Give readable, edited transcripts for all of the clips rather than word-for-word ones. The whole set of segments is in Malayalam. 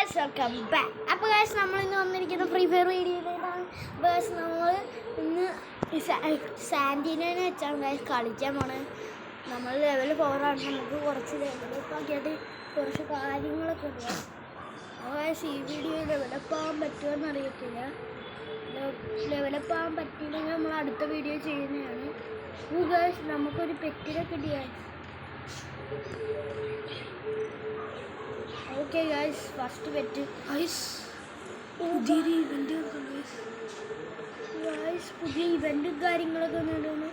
Guys welcome back. അപ്പോൾ ഗൈസ് നമ്മൾ ഇന്ന് വന്നിരിക്കുന്ന ഫ്രീ ഫയർ വീഡിയോയിലാണ്. ഗൈസ് നമ്മൾ ഇന്ന് സാൻഡിനെ വെച്ചാണ് ഗൈസ് കളിക്കാൻ പോണത്. നമ്മൾ ലെവൽ 4 ആണ്. നമുക്ക് കുറച്ച് ലെവലൊക്കെ ആക്കിയിട്ട് കുറച്ച് കാര്യങ്ങളൊക്കെ ഉണ്ട്. അപ്പോൾ ഗൈസ് ഈ വീഡിയോ ലെവലപ്പ് ആകാൻ പറ്റുമെന്ന് അറിയത്തില്ല. ലെവലപ്പ് ആകാൻ പറ്റിയില്ലെങ്കിൽ നമ്മൾ അടുത്ത വീഡിയോ ചെയ്യുന്നതാണ്. ഗൈസ് നമുക്കൊരു പെറ്റിനെ കിട്ടിയ ഓക്കെ ഗൈസ് ഫസ്റ്റ് പെറ്റ് പുതിയ ഇവൻറ്റും കാര്യങ്ങളൊക്കെ നേടുന്നു.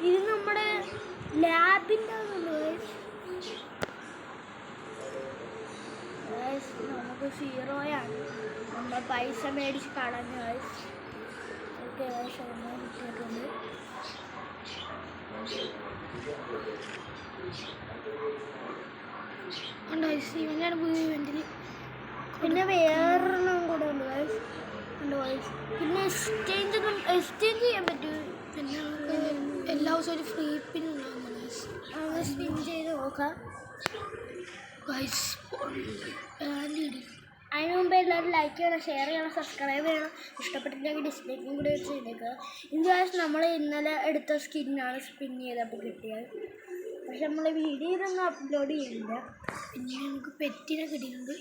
ഇത് നമ്മുടെ ലാബിൻ്റെ ഗൈസ് നമുക്ക് 0 നമ്മൾ പൈസ മേടിച്ച് കളഞ്ഞു ഗൈസ്. ഓക്കെ ഗൈസ് ഒന്നും കിട്ടിയിട്ടുണ്ട്. ഇവനാണ് പുതിയ ഇവൻറ്റിൽ. പിന്നെ വേറൊരെണ്ണം കൂടെ ഉണ്ട് ഗൈസ്. പിന്നെ എക്സ്ചേഞ്ച് ചെയ്യാൻ പറ്റും. പിന്നെ എല്ലാ ദിവസവും ഒരു ഫ്രീ പിൻ ഉണ്ടാകും. സ്പിൻ ചെയ്ത് നോക്കാം ഗൈസ്. അതിന് മുമ്പ് എല്ലാവരും ലൈക്ക് ചെയ്യണം, ഷെയർ ചെയ്യണം, സബ്സ്ക്രൈബ് ചെയ്യണം. ഇഷ്ടപ്പെട്ടിട്ടുണ്ടെങ്കിൽ ഡിസ്ലൈക്കും കൂടി ചെയ്തേക്കുക. ഇത് ഗൈസ് നമ്മൾ ഇന്നലെ എടുത്ത സ്കിന്നാണ് സ്പിൻ ചെയ്തപ്പോൾ കിട്ടിയത്. പക്ഷെ നമ്മൾ വീഡിയോ ഇതൊന്നും അപ്ലോഡ് ചെയ്യുന്നില്ല. പിന്നെ നമുക്ക് പെറ്റിനെ കിട്ടിയിട്ടുണ്ട്.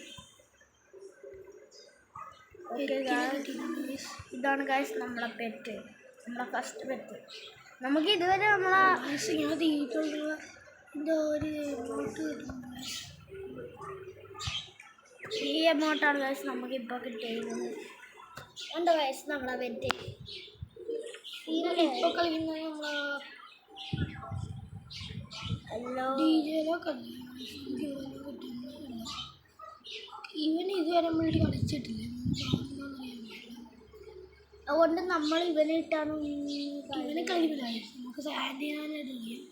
ഇതാണ് ഗൈസ് നമ്മളെ പെറ്റ്, നമ്മളെ ഫസ്റ്റ് പെറ്റ്. നമുക്ക് ഇതുവരെ നമ്മളെ ഇങ്ങനെ തീയിട്ടുള്ള എന്തോ ഒരു എമൗണ്ട് കിട്ടുന്നുണ്ട്. ഈ എമൗണ്ടാണ് ഗൈസ് നമുക്കിപ്പോൾ കിട്ടിയിരുന്നത്. എന്താ ഗൈസ് നമ്മളെ പെറ്റ് ഇപ്പോൾ കളിക്കുന്നത് നമ്മളെ ഇവൻ ഇതുവരെ നമ്മളിട്ട് കളിച്ചിട്ടില്ല. അതുകൊണ്ട് നമ്മൾ ഇവനെ ഇട്ടാണ് ഇവനെ കളിക്കില്ല. നമുക്ക് സാൻഡിനായിട്ട് കളിക്കാം.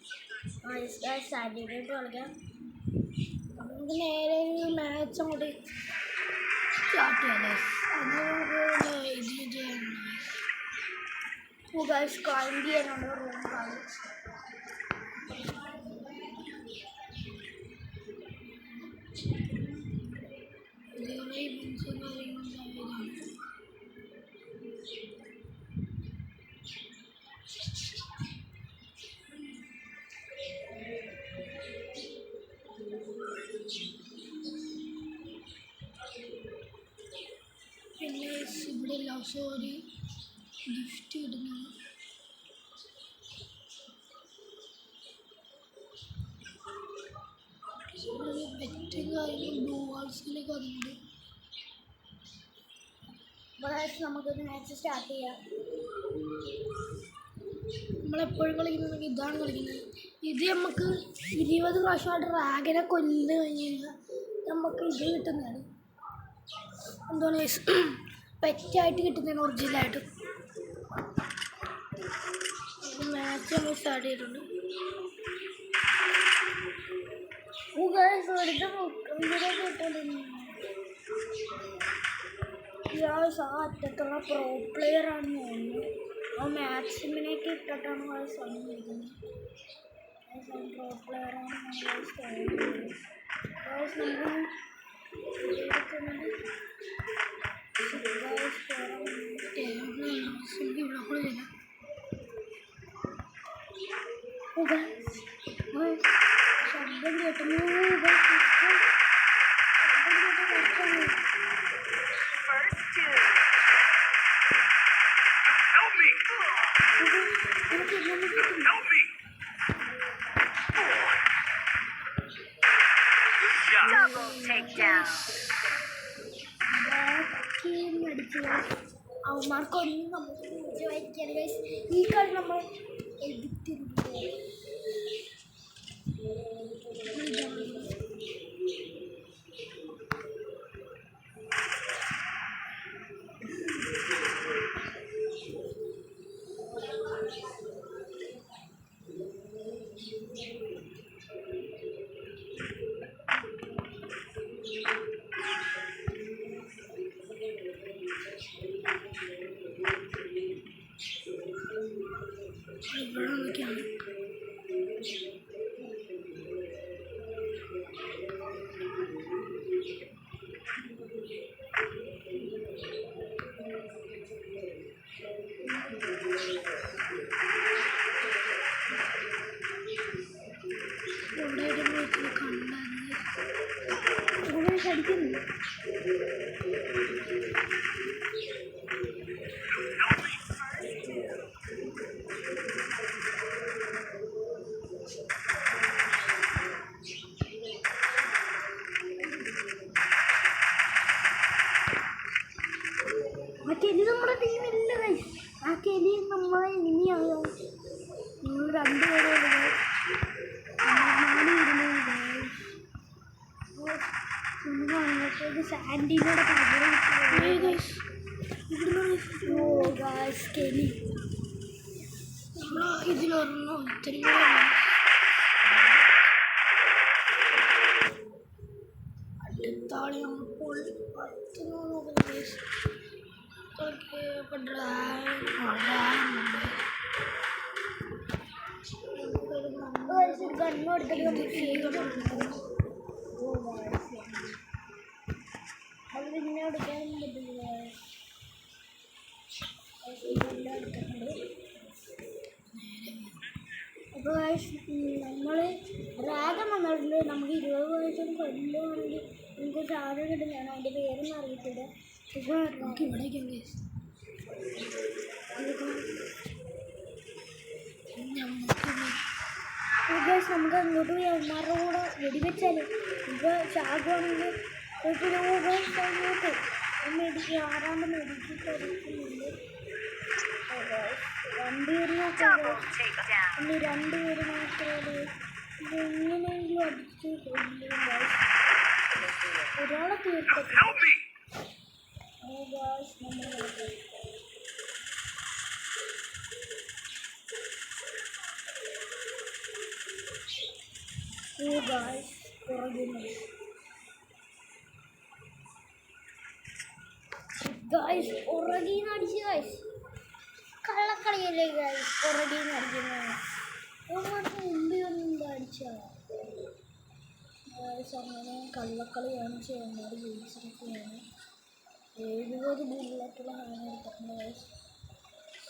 സാൻഡിനായിട്ട് കളിക്കാം. നമുക്ക് നേരെ ഒരു മാച്ച് അങ്ങോട്ട് സ്റ്റാർട്ട് ചെയ്യാം. അത് ഇത് ചെയ്യാൻ ക്ലൈംബ് ചെയ്യാനുള്ള റൂം കാണും. പിന്നെ ഇവിടെ ലാസ്റ്റ് ഒരു ഗിഫ്റ്റ് കിട്ടുന്നു. പെറ്റും കാര്യങ്ങളും ബ്ലൂ വാൾസിലേക്ക് വന്നിട്ടുണ്ട്. നമുക്കൊരു മാച്ച് സ്റ്റാർട്ട് ചെയ്യാം. നമ്മളെപ്പോഴും കളിക്കുന്നത് ഇതാണ് കളിക്കുന്നത്. ഇത് നമുക്ക് 20 പ്രാവശ്യമായിട്ട് ഡ്രാഗനെ കൊല്ല് കഴിഞ്ഞ് കഴിഞ്ഞാൽ നമുക്ക് ഇത് കിട്ടുന്നതാണ്. എന്താണ് പെറ്റായിട്ട് കിട്ടുന്നതാണ് ഒറിജിനലായിട്ട്. മാച്ച് നമ്മൾ സ്റ്റാർട്ട് ചെയ്തിട്ടുണ്ട്. അറ്റത്തുള്ള പ്രോ പ്ലെയർ ആണെന്ന് തോന്നുന്നു. ആ മാക്സിമിനേക്ക് ഇട്ടിട്ടാണ് വന്നിരിക്കുന്നത്. പ്രോ പ്ലെയർ ആണ് ശബ്ദം കേട്ടുന്നു. അവന്മാർക്കൊന്നും നമുക്ക് വായിക്കാൻ ഈ കളി നമ്മൾ എടുത്തിരുന്നു. ഇവിടെ നോക്കിയാണ് ആ കെലി നമ്മുടെ ടീമില്ല ഗൈസ്. ആ കെലി നമ്മളെ ഇനിയാകും. നിങ്ങൾ രണ്ടുപേരും സാൻഡിനോട് കെലി ഇതിലൊരെണ്ണോ ഇത്തിരി അടുത്താളി നമ്മൾ 10 നോക്കുന്നത്. ഓക്കെ അപ്പം ഗണ്ണ് എടുത്തിട്ട് അത് പിന്നെ എടുക്കാനും പറ്റില്ല. അപ്പോൾ നമ്മൾ രാഗം വന്നിട്ടുണ്ട്. നമുക്ക് 20 വയസ്സും കൊല്ലുവാണെങ്കിൽ നമുക്ക് സാധനം കിട്ടും. ഞാൻ അതിൻ്റെ പേരൊന്നും അറിയത്തില്ല. ഇപ്പോൾ നമുക്ക് ഇവിടേക്കാണ് നമുക്ക് അങ്ങോട്ട് പോയി അവന്മാരുടെ കൂടെ വെടിവെച്ചാൽ ഇപ്പോൾ ചാകുവാണെങ്കിൽ അങ്ങോട്ട് മെഡിക്ക് ആരാണ്ട് മെഡിക്ക് കൊടുക്കുന്നുണ്ട്. രണ്ടുപേര് മാത്രമേ ഇതെങ്ങനെയെങ്കിലും അടിച്ച് കൊല്ലുക. ഒരാളെ തീർക്കത്തില്ല. പുറകീന്ന് അടിച്ച് ഗൈസ്. കള്ളക്കളിയല്ലേ ഗൈസ് പുറകീന്ന് അടിക്കുന്നത്. മുമ്പിൽ അടിച്ചാൽ അങ്ങനെ കള്ളക്കളിയാണ് ചെയ്യുന്നത്. ജയിച്ചിരിക്കുകയാണ്. 70 ബുള്ളറ്റുള്ള ഹാൻ എടുത്തിട്ടുണ്ട് ഗൈസ്.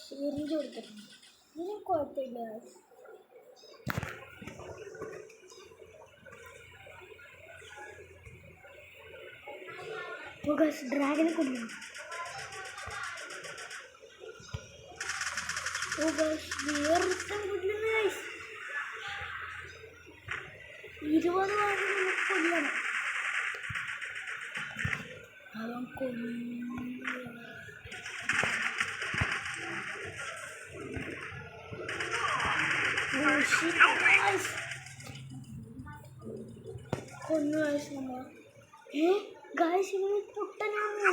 സിറിഞ്ച് കൊടുത്തിട്ടുണ്ട്. ഇതിന് കുഴപ്പമില്ല ഗൈസ്. ഡ്രാഗനെ കൊല്ലുന്നു. വേറൊരുത്തം കൊല്ലുന്നു ഗൈസ്. 20 നമുക്ക് കൊല്ലണം. അവൻ കൊന്നു ഗൈസ്. നമ്മൾ ഗൈസ് ഇങ്ങനെ പൊട്ടനാണ്.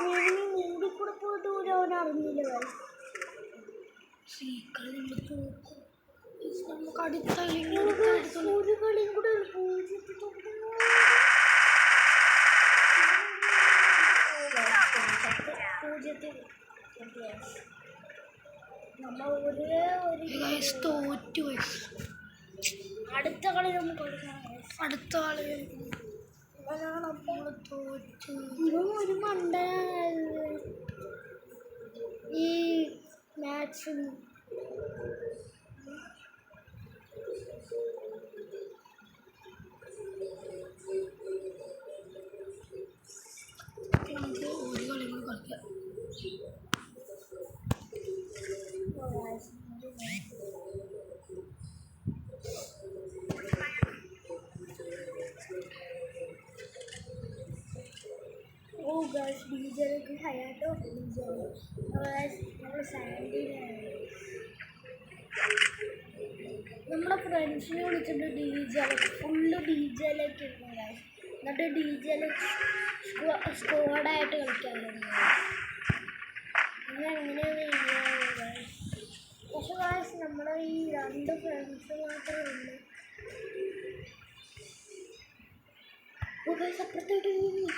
മുമ്പിൽ കൂടെ പോയിട്ട് പോലും അവൻ അറിഞ്ഞില്ല ഗൈസ്. നമുക്ക് അടുത്ത ഒരു കളിയും കൂടെ നമ്മൾ തോറ്റു. അടുത്ത കളി നമുക്ക് അടുത്ത കളി നമ്മൾ തോറ്റു. ഇവൻ ഒരു മണ്ട ഈ മാച്ചിൽ. ഒരു കളി കൂടി കളിക്കാം. ഗൈസ് ഡീജലൊക്കെ ഹയാട്ടോ ഡീജൽ നമ്മൾ സാൻഡിനാണ്. നമ്മുടെ ഫ്രണ്ട്സിനെ വിളിച്ചിട്ട് ഡീജലൊക്കെ ഫുള്ള് ഡീജലൊക്കെ ഇരുന്നു ഗൈസ്. എന്നിട്ട് ഡീജൽ സ്ക്വാഡായിട്ട് കളിക്കാറുണ്ട്. അങ്ങനെയാണ് ഗൈസ്. പക്ഷെ ഗൈസ് നമ്മുടെ ഈ 2 ഫ്രണ്ട്സ് മാത്രമേ ഉള്ളൂ. ഓ ഗൈസ് അപ്പുറത്തോട്ട് പോകുന്നു.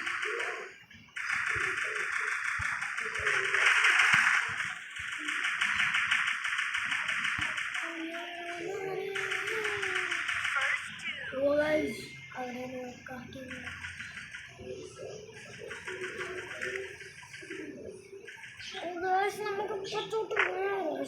അവരെ നോക്കാക്കില്ല. നമുക്ക് പുറത്തോട്ട് പോകാം.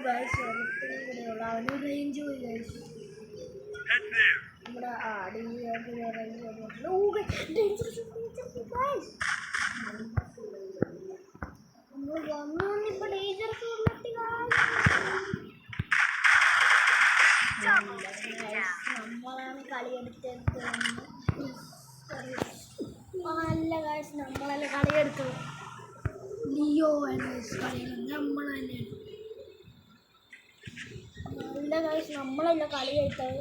ഗൈസ് കൂടെയുള്ള അവന് റേഞ്ച് പോയി ഗൈസ്. നമ്മുടെ ഇപ്പൊ ഡേഞ്ചറസ് നമ്മളാണ് കളിയെടുത്തത്. നല്ല ഗൈസ് നമ്മളല്ലേ കളിയെടുത്തത്. ലിയോ നമ്മൾ തന്നെയാണ് നല്ല ഗൈസ് നമ്മളല്ല കളിയെടുത്തത്.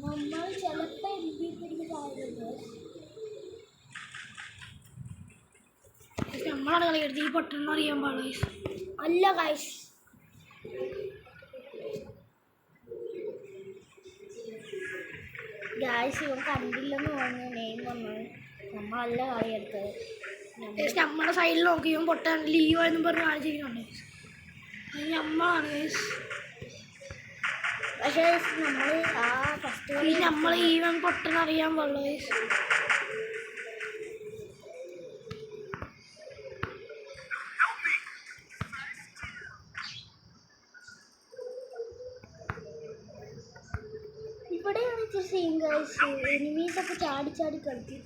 നമ്മൾ ചിലപ്പോൾ പിടിക്കുന്ന കാര്യമുണ്ട്. നമ്മളാണ് കളിയെടുത്തത്. ഈ പൊട്ടെന്ന് അറിയാൻ പാടില്ല ഗൈസ്. അല്ല ഗൈസ് ഗൈസ് ഇവൻ കണ്ടില്ലെന്ന് പറഞ്ഞു നെയിം വന്നത്. നമ്മളല്ല കളിയെടുത്തത്. നമ്മുടെ സൈഡിൽ നോക്കി ഇവൻ പൊട്ടാൻ ലീവ് എന്നും പറഞ്ഞ് കാണിച്ചിരിക്കുന്നുണ്ട്. അത് നമ്മളാണ് ഗൈസ്. പക്ഷേ നമ്മൾ ആ ഫസ്റ്റ് നമ്മൾ ഈവൻ പൊട്ടെന്ന് അറിയാൻ പാടില്ല ഗൈസ്. ഇവിടെയാണ് ഇച്ചിരി സീൻ ഗൈസ്. എനിമീസൊക്കെ ചാടി ചാടി കളിക്കും.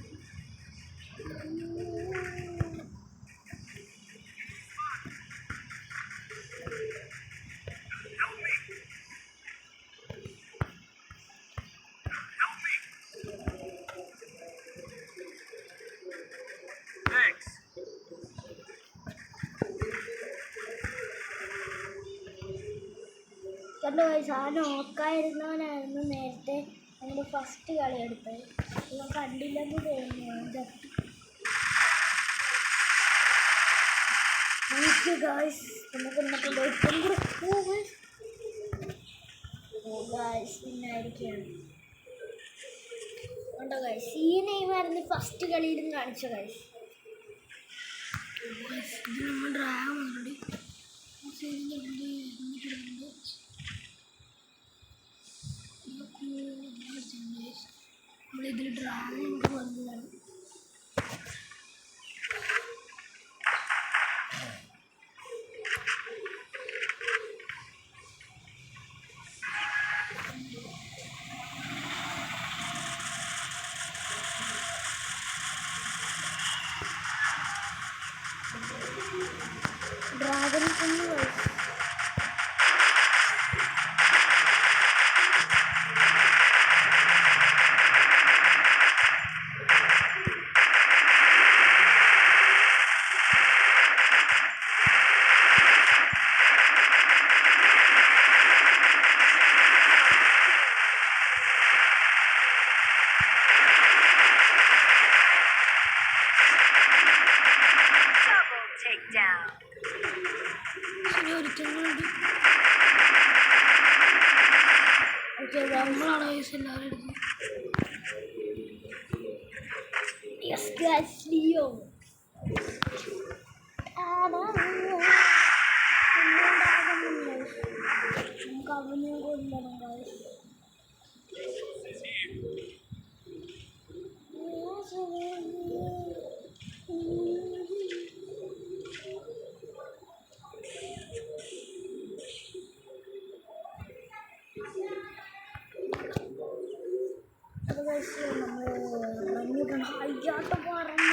കണ്ടോ ഗൈസ്, ആ നോക്കായിരുന്നവനായിരുന്നു നേരത്തെ ഞങ്ങൾ ഫസ്റ്റ് കളി എടുത്തത്. ഇവൻ കണ്ടില്ലെന്ന് തോന്നുന്നു. ഗൈസ് നമുക്ക് പിന്നായിരിക്കുകയാണ്. കണ്ടോ ഗൈസ്, ഈ നെയ്മായിരുന്നു ഫസ്റ്റ് കളിയിലും കാണിച്ച ഗൈസ്. നമ്മൾ ഡ്രാഗൺ ഓൾറെഡി നമ്മളിതിൽ ഡ്രാഗൺ വന്നതാണ്. ഡ്രാഗൺ കുഞ്ഞു ഗൈസ്. നമ്മളാണ് എല്ലാവരും എടുത്തത്. ലിയോ നമുക്ക് അവനെ കൊല്ലണം ഗൈസ്. നമ്മൾ ഇറങ്ങിക്കണം. അയ്യാട്ടം പറഞ്ഞു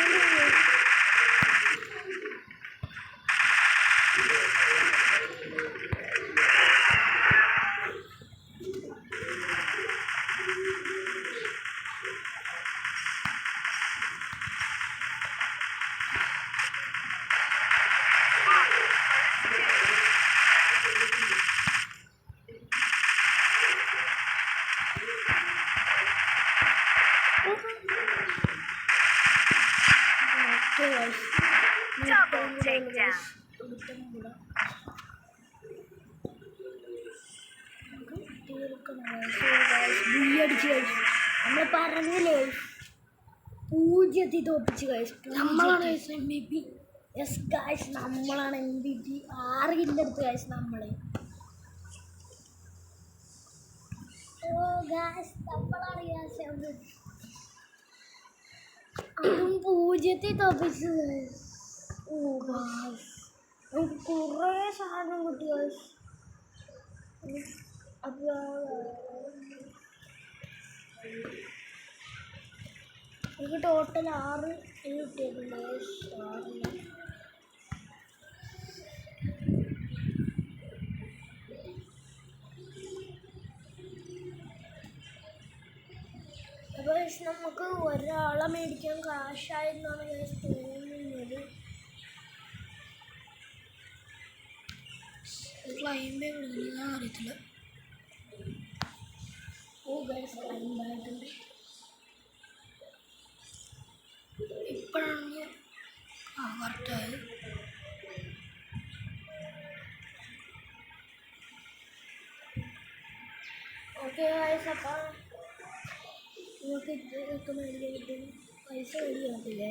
നമ്മൾ പറഞ്ഞില്ലേ 0 തോപ്പിച്ച് ഗൈസ്. നമ്മളാണ് MVP. യെസ് ഗൈസ്, നമ്മളാണ് MVP. 6 കില്ല് എടുത്ത് ഗൈസ് നമ്മൾ. ഓ ഗൈസ്, നമ്മളാണ് അതും 0 തോപ്പിച്ച് ഗൈസ്. ഓ ഗൈസ്, നമുക്ക് കുറേ സാധനം കിട്ടി ഗൈസ്. അപ്പോൾ എനിക്ക് ടോട്ടൽ 6 കിട്ടിയിട്ടുണ്ട്. 6. അപ്പോൾ നമുക്ക് ഒരാളെ മേടിക്കാൻ കാശായെന്നാണ് തോന്നുന്നത്. ക്ലൈംബേ കൊടുക്കുന്നതാണ് അറിയത്തില്ല. ഓ ഗൈസ് ക്ലൈംബായിട്ടുണ്ട്. ഇപ്പോഴാണ് കറക്റ്റായത്. ഓക്കെ ഗൈസ്, അപ്പോൾ നിങ്ങൾക്ക് ഇതൊക്കെ മേടിക്കാൻ പറ്റും. പൈസ മേടിക്കാൻ പറ്റില്ല,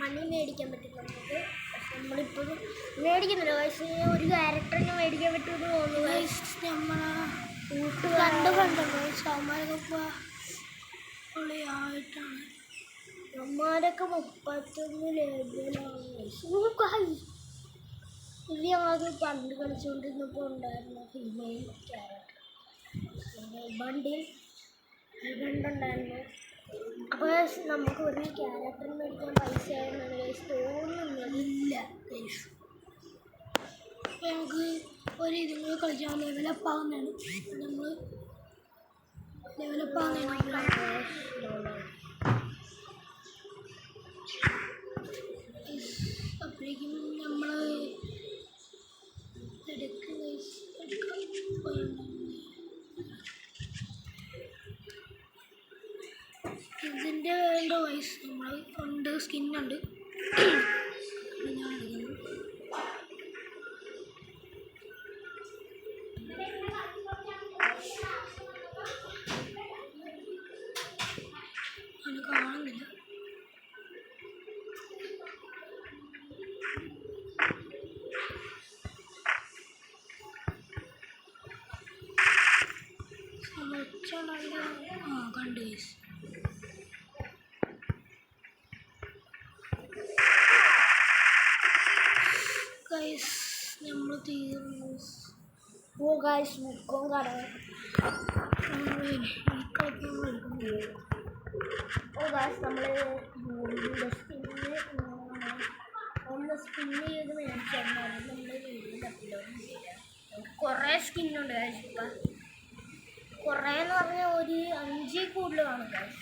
മണി മേടിക്കാൻ പറ്റും നമുക്ക്. പക്ഷെ നമ്മളിപ്പോഴും മേടിക്കുന്നില്ല. പക്ഷേ ഒരു ക്യാരക്ടറിന് മേടിക്കാൻ പറ്റുമെന്ന് തോന്നുന്നു. നമ്മളെ കണ്ടുകൊണ്ടോ അവന്മാരൊക്കെ പൊളിയായിട്ടാണ്. അവന്മാരൊക്കെ 31 ലെവലാണ്. ഇത് ഞങ്ങൾക്ക് പണ്ട് കളിച്ചുകൊണ്ടിരുന്നപ്പോൾ ഉണ്ടായിരുന്ന ഫീമെയിൽ ക്യാരക്ടർ ബണ്ടുണ്ടായിരുന്നു. അപ്പോൾ നമുക്ക് ഒരു ക്യാരക്ടറിന് മേടിക്കാൻ പൈസ തോന്നുന്നില്ല. അപ്പോൾ നമുക്ക് ഒരു ഇതും കൂടി കളിച്ചാൽ ലെവലപ്പ് ആവുന്നതാണ്. നമ്മൾ ലെവലപ്പ് ആവുന്നതാണ്. അപ്പോഴേക്കും നമ്മൾ ഇതിൻ്റെ വേണ്ട വയസ്സ് നമ്മൾ ഉണ്ട്, സ്കിന്നുണ്ട്. ഞാൻ അത് കാണുന്നില്ല. കണ്ടു ഗൈസ്, നമ്മൾ തീർന്നു. ഓ ഗൈസ്, മുക്കോ കട. ഓ ഗൈസ്, നമ്മൾ സ്പിന്ന് ചെയ്ത് മേടിച്ചാൽ നമ്മൾ വീട്ടിൽ അപ്ലോഡ് ചെയ്യാം. കുറേ സ്കിന്നുണ്ട് ഗൈസ്. ഇപ്പം കുറേ എന്ന് പറഞ്ഞാൽ ഒരു 5 കൂടുതൽ കാണും ഗൈസ്.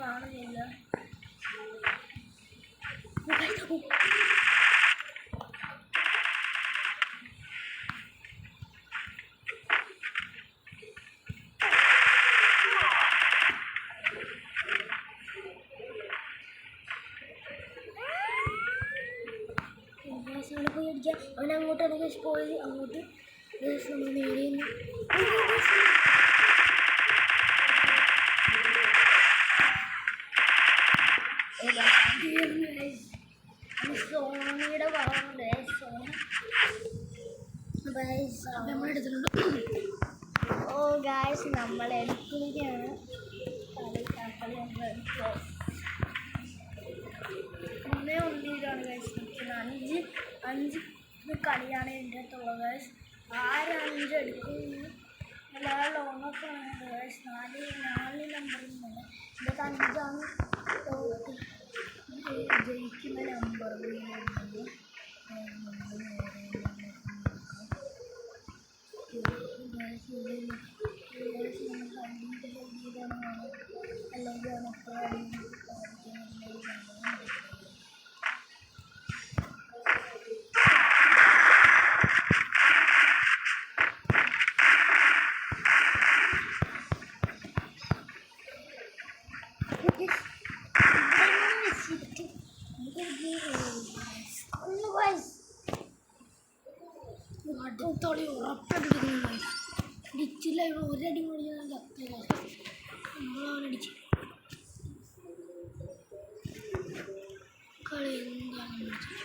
കാണുന്നില്ല. പോയി അടിക്കാം. അവൻ അങ്ങോട്ടാണ് പോയി. അങ്ങോട്ട് നമ്മൾ നേരെ സോണിയുടെ പറയുന്നുണ്ട്. നമ്മളെടുത്തിട്ടുണ്ട്. ഓ ഗായ്സ്, നമ്മൾ എടുക്കുകയാണ്. ഒന്നേ ഒന്നിലാണ് ഗൈസ് നിൽക്കുന്നത്. 5 കളിയാണ് എൻ്റെ അടുത്തുള്ളത് ഗൈസ്. 5 എടുക്കുന്നു. എല്ലാവരും ലോങ്ങൊക്കെയാണ് ഗൈസ്. 4 നമ്പറിൽ നിന്ന് എൻ്റെ 5ആണ് ജയിക്കുന്ന നമ്പർ. അടുത്തോളി ഉറപ്പായിട്ടിരിക്കുന്നു. ഡിച്ചില്ല, ഇവിടെ ഒരടി മുടിഞ്ഞാൽ ചത്തില്ല. നമ്മളവനടിച്ച് കളി എന്താണ് വിളിച്ചത്.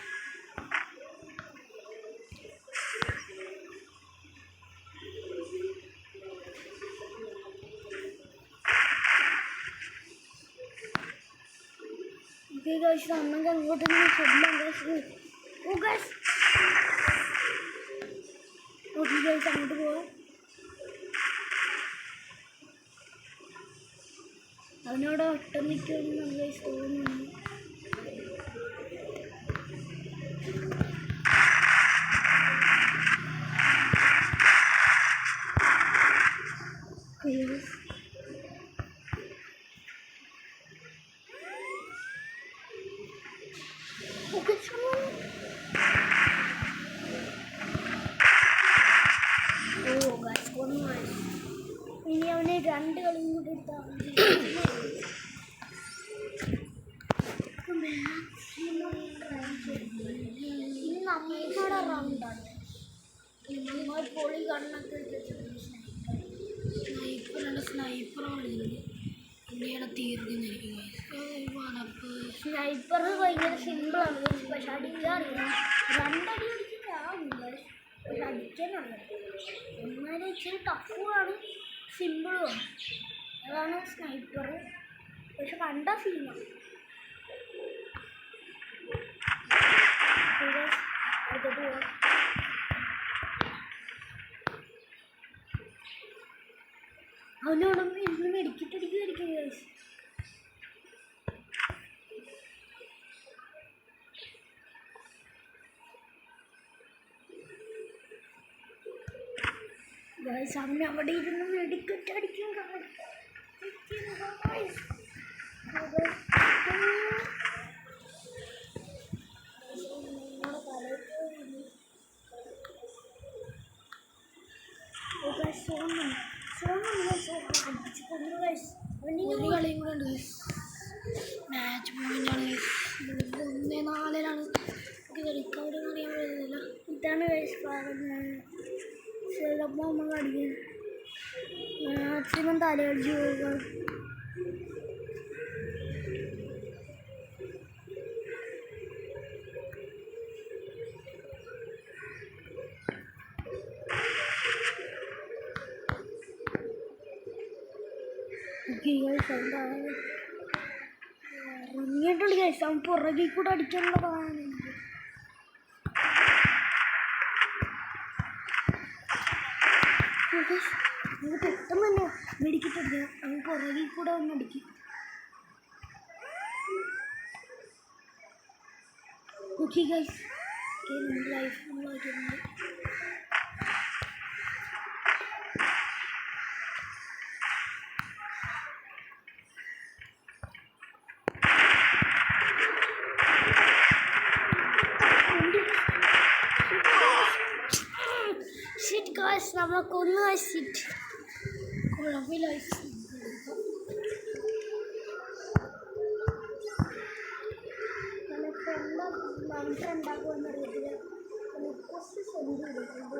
ഓക്കെ ഗൈസ് നമുക്ക് അങ്ങോട്ട് ശബ്ദം ഗൈസ്. ഓ ഗൈസ് ഓക്കെ ഗൈസ് അങ്ങോട്ട് പോവാം. അവനോട് ഒട്ടം നിൽക്കുമെന്ന് ഗൈസ് തോന്നുന്നു. ഇനി അവനെ 2 കളിയും കൂടി എടുത്താൽ ഇനി നമ്മുടെ റൗണ്ടാണ്. നമ്മൾ പൊളി കണ്ണൊക്കെ സ്നൈപ്പറാണ് ഇന്ത്യയുടെ തീർന്നിരിക്കുന്നത്. സ്നൈപ്പർ ഭയങ്കര സിമ്പിളാണ്, പക്ഷെ അടിക്കാൻ അറിയാം. 2 അടി അടിച്ചിട്ടാവില്ല, പക്ഷെ അടിക്കാനുള്ളത് എന്നാലും ഇച്ചിരി ടഫുമാണ്, സിമ്പിളുമാണ്. അതാണ് സ്നൈപ്പർ, പക്ഷെ കണ്ട സീനാണ്. അടുത്തോട്ട് പോവാം. അവനോടൊന്നും ഇരുന്ന് മെഡിക്കറ്റടിക്കുമായിരിക്കും ഗൈസ്. ഗൈസ് അവൻ അവിടെ ഇരുന്ന് മെഡിക്കറ്റടിക്കും. ഒരു കളിയും കൂടെ ഉണ്ട്. മാച്ച് പോയിന്റാണ് 1-4 റിക്കവറി അറിയാൻ പറ്റുന്നില്ല. ഇതാണ് പറഞ്ഞത്. ചിലപ്പോൾ നമ്മൾ അടിക്കും മാക്സിമം തലയടിച്ച് പോവുക. ഇറങ്ങിയിട്ടുള്ള കേസ് അവൻ പുറകിൽ കൂടെ അടിക്കാനുള്ളതാണ്. നമുക്ക് പെട്ടെന്ന് തന്നെ മെഡിക്കറ്റ് അവൻ പുറകിൽ കൂടെ വന്ന് അടിക്കും. ഓക്കെ ഗൈസ് ലൈഫ് നമ്മളാക്കിയിട്ടുണ്ട്. നമ്മളെ കൊന്നു കഴിച്ചിട്ട് കുഴപ്പമില്ല. ഉണ്ടാക്കുമെന്ന് അറിയത്തില്ല. കുറച്ച് സെൻഡ് ചെയ്തിട്ടുണ്ട്.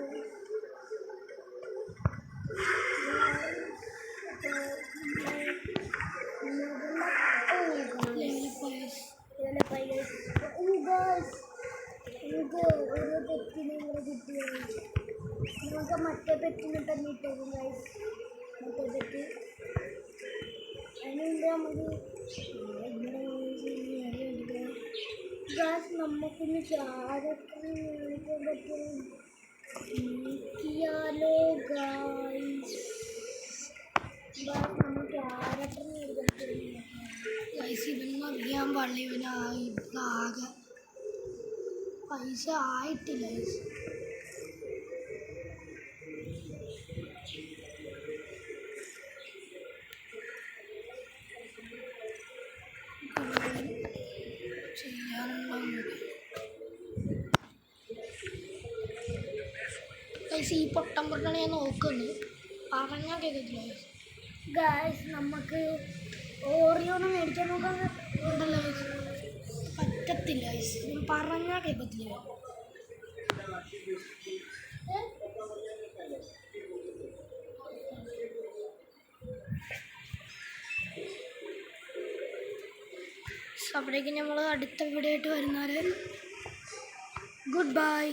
ഓരോ പെറ്റിനും കൂടെ കിട്ടിയത് നമുക്ക് മറ്റേ പെറ്റിനെ തന്നെ ഇട്ടേക്കും ഗൈസ്. മറ്റേ പെറ്റ് അതിനുമുമ്പ് നമുക്ക് ഗൈസ് നമുക്കൊന്ന് ക്യാരക്ടർ മേടിക്കാൻ പറ്റും. നോക്കിയാലോ ഗൈസ്, നമ്മൾ ക്യാരക്ടർ മേടിക്കാൻ പറ്റും ഗൈസ്. ഇവനൊന്നും അറിയാൻ പാടില്ല. ഇവനായി ആകെ പൈസ ആയിട്ടില്ല ഗൈസ്. ഈ പൊട്ടം പൊട്ടാണ് ഞാൻ നോക്കുന്നത്. പറഞ്ഞാൽ കേൾക്കത്തില്ല ഗൈസ്. നമുക്ക് ഓറിയോന്ന് മേടിക്കാൻ നോക്കാൻ ഉണ്ടല്ലോ ഗൈസ്. പറ്റത്തില്ല ഗൈസ്, പറഞ്ഞാൽ കേൾക്കത്തില്ല. അപ്പോഴേക്കും നമ്മൾ അടുത്ത വീഡിയോ ആയിട്ട് വരുന്നവരെ ഗുഡ് ബൈ.